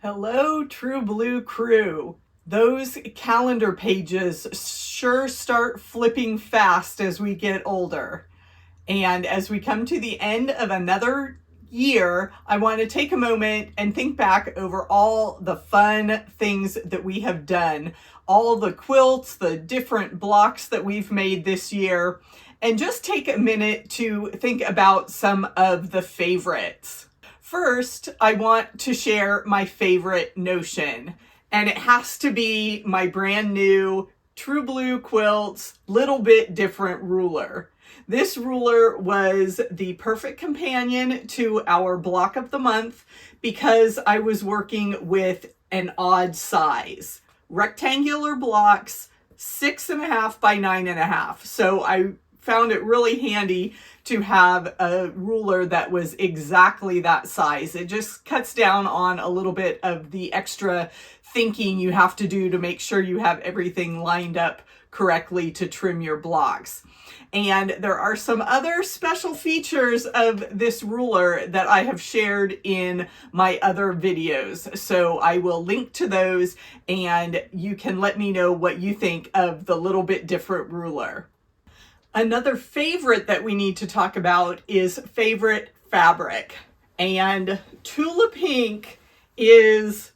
Hello, True Blue crew. Those calendar pages sure start flipping fast as we get older. And as we come to the end of another year, I want to take a moment and think back over all the fun things that we have done, all the quilts, the different blocks that we've made this year, and just take a minute to think about some of the favorites. First, I want to share my favorite notion, and it has to be my brand new True Blue Quilts Little Bit Different ruler. This ruler was the perfect companion to our block of the month because I was working with an odd size. Rectangular blocks, 6.5 by 9.5. So I found it really handy to have a ruler that was exactly that size. It just cuts down on a little bit of the extra thinking you have to do to make sure you have everything lined up correctly to trim your blocks. And there are some other special features of this ruler that I have shared in my other videos. So I will link to those and you can let me know what you think of the Little Bit Different ruler. Another favorite that we need to talk about is favorite fabric. And Tula Pink is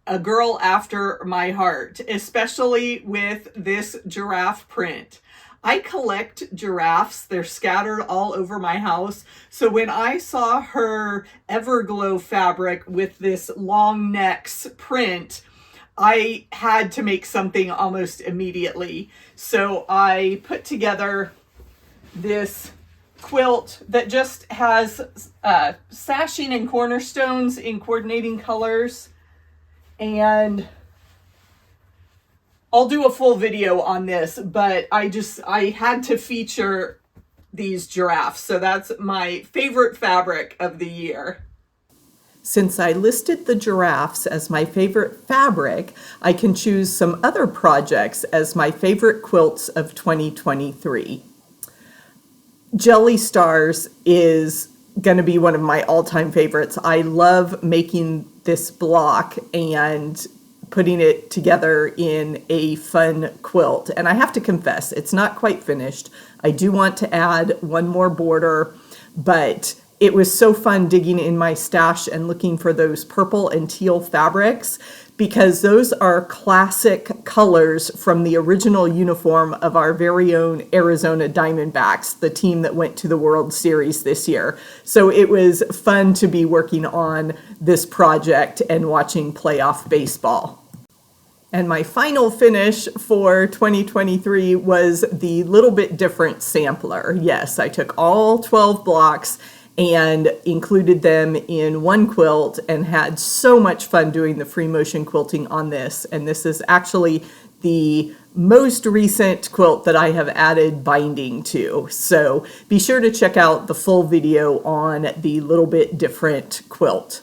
a girl after my heart, especially with this giraffe print. I collect giraffes. They're scattered all over my house. So when I saw her Everglow fabric with this long necks print, I had to make something almost immediately. So I put together this quilt that just has sashing and cornerstones in coordinating colors. And I'll do a full video on this, but I had to feature these giraffes. So that's my favorite fabric of the year. Since I listed the giraffes as my favorite fabric, I can choose some other projects as my favorite quilts of 2023. Jelly Stars is going to be one of my all-time favorites. I love making this block and putting it together in a fun quilt. And I have to confess, it's not quite finished. I do want to add one more border, but it was so fun digging in my stash and looking for those purple and teal fabrics because those are classic colors from the original uniform of our very own Arizona Diamondbacks, the team that went to the World Series this year. So it was fun to be working on this project and watching playoff baseball. And my final finish for 2023 was the Little Bit Different sampler. Yes, I took all 12 blocks and included them in one quilt and had so much fun doing the free motion quilting on this. And this is actually the most recent quilt that I have added binding to. So be sure to check out the full video on the Little Bit Different quilt.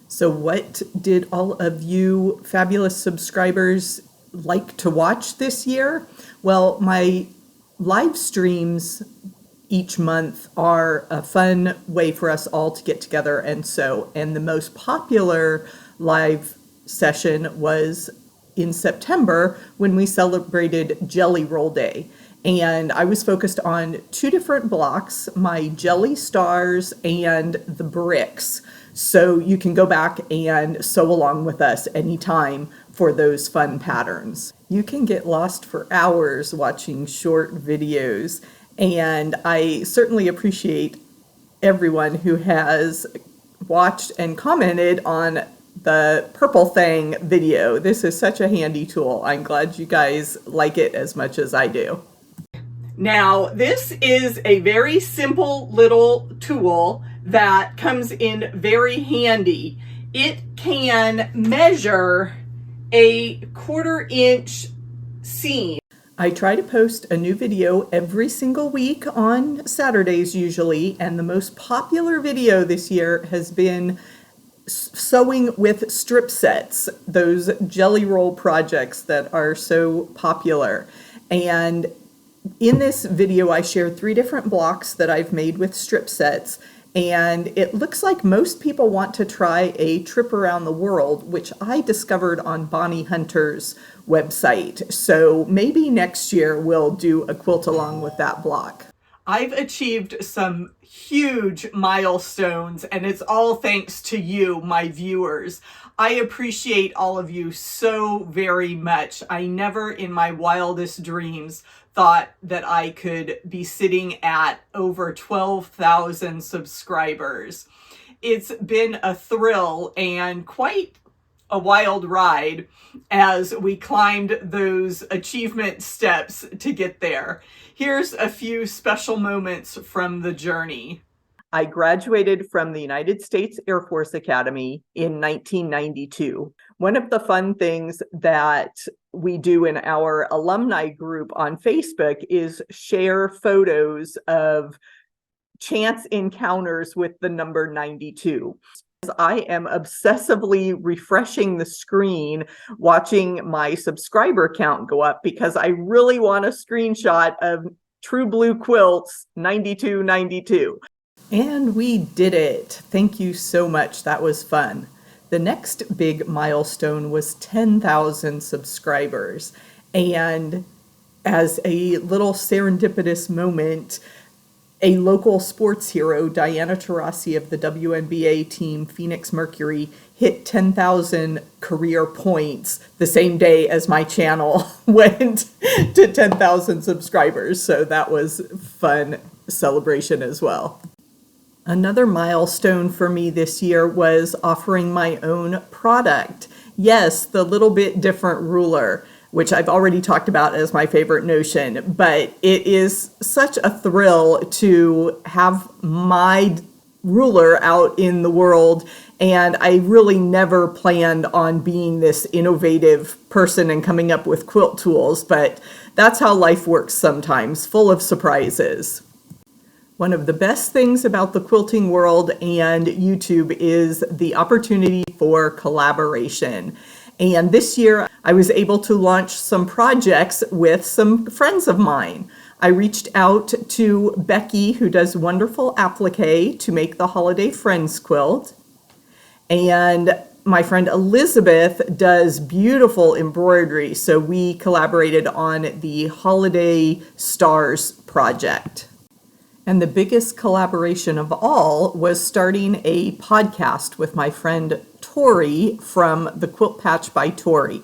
So what did all of you fabulous subscribers like to watch this year? Well, my live streams each month are a fun way for us all to get together and sew. And the most popular live session was in September when we celebrated Jelly Roll Day. And I was focused on two different blocks, my Jelly Stars and the bricks. So you can go back and sew along with us anytime for those fun patterns. You can get lost for hours watching short videos. And I certainly appreciate everyone who has watched and commented on the Purple Thing video. This is such a handy tool. I'm glad you guys like it as much as I do. Now, this is a very simple little tool that comes in very handy. It can measure a 1/4 inch seam. I try to post a new video every single week on Saturdays usually, and the most popular video this year has been sewing with strip sets, those jelly roll projects that are so popular. And in this video I shared 3 different blocks that I've made with strip sets, And it looks like most people want to try a trip around the world, which I discovered on Bonnie Hunter's website. So maybe next year we'll do a quilt along with that block. I've achieved some huge milestones, and it's all thanks to you, my viewers. I appreciate all of you so very much. I never in my wildest dreams thought that I could be sitting at over 12,000 subscribers. It's been a thrill and quite a wild ride as we climbed those achievement steps to get there. Here's a few special moments from the journey. I graduated from the United States Air Force Academy in 1992. One of the fun things that we do in our alumni group on Facebook is share photos of chance encounters with the number 92. I am obsessively refreshing the screen, watching my subscriber count go up because I really want a screenshot of True Blue Quilts 9292. And we did it. Thank you so much. That was fun. The next big milestone was 10,000 subscribers. And as a little serendipitous moment, a local sports hero, Diana Taurasi of the WNBA team Phoenix Mercury, hit 10,000 career points the same day as my channel went to 10,000 subscribers. So that was fun celebration as well. Another milestone for me this year was offering my own product. Yes, the little bit different ruler, which I've already talked about as my favorite notion, but it is such a thrill to have my ruler out in the world. And I really never planned on being this innovative person and coming up with quilt tools, but that's how life works sometimes, full of surprises. One of the best things about the quilting world and YouTube is the opportunity for collaboration. And this year I was able to launch some projects with some friends of mine. I reached out to Becky, who does wonderful applique, to make the Holiday Friends quilt. And my friend Elizabeth does beautiful embroidery. So we collaborated on the Holiday Stars project. And the biggest collaboration of all was starting a podcast with my friend Tori from the Quilt Patch by Tori.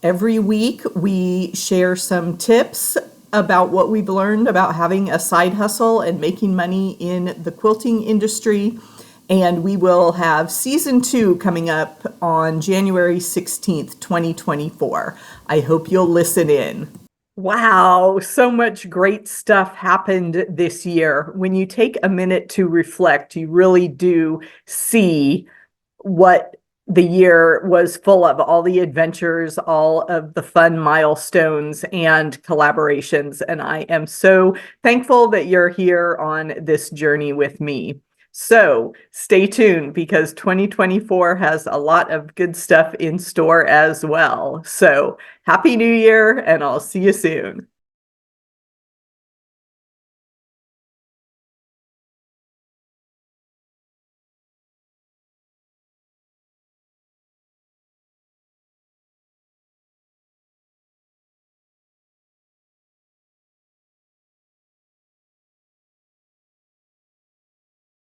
Every week we share some tips about what we've learned about having a side hustle and making money in the quilting industry. And we will have season 2 coming up on January 16th, 2024. I hope you'll listen in. Wow, so much great stuff happened this year. When you take a minute to reflect, you really do see what the year was full of, all the adventures, all of the fun milestones and collaborations. And I am so thankful that you're here on this journey with me. So stay tuned because 2024 has a lot of good stuff in store as well. So Happy New Year, and I'll see you soon.